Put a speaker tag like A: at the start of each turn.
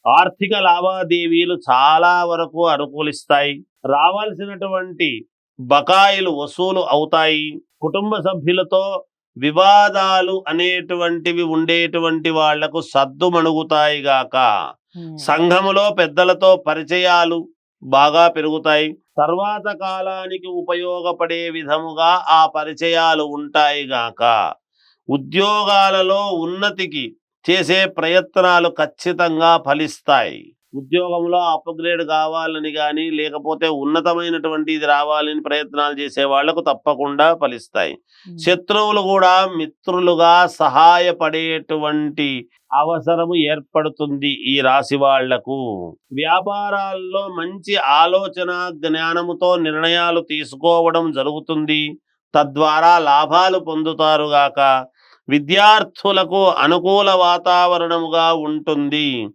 A: ఆర్థిక లావాదేవీలు చాలా వరకు అనుకూలిస్తాయి. రావాల్సినటువంటి బకాయిలు వసూలు అవుతాయి. కుటుంబ సభ్యులతో వివాదాలు అనేటువంటివి ఉండేటువంటి వాళ్లకు సద్దుమణుగుతాయి గాక. సంఘములో పెద్దలతో పరిచయాలు బాగా పెరుగుతాయి. తర్వాత కాలానికి ఉపయోగపడే విధముగా ఆ పరిచయాలు ఉంటాయి గాక. ఉద్యోగాలలో ఉన్నతికి చేసే ప్రయత్నాలు ఖచ్చితంగా ఫలిస్తాయి. ఉద్యోగంలో అప్గ్రేడ్ కావాలని కానీ లేకపోతే ఉన్నతమైనటువంటి ఇది రావాలని ప్రయత్నాలు చేసే వాళ్లకు తప్పకుండా ఫలిస్తాయి. శత్రువులు కూడా మిత్రులుగా సహాయపడేటువంటి అవసరము ఏర్పడుతుంది ఈ రాశి వాళ్లకు. వ్యాపారాల్లో మంచి ఆలోచన జ్ఞానముతో నిర్ణయాలు తీసుకోవడం జరుగుతుంది. తద్వారా లాభాలు పొందుతారుగాక. విద్యార్థులకు అనుకూల వాతావరణముగా ఉంటుంది.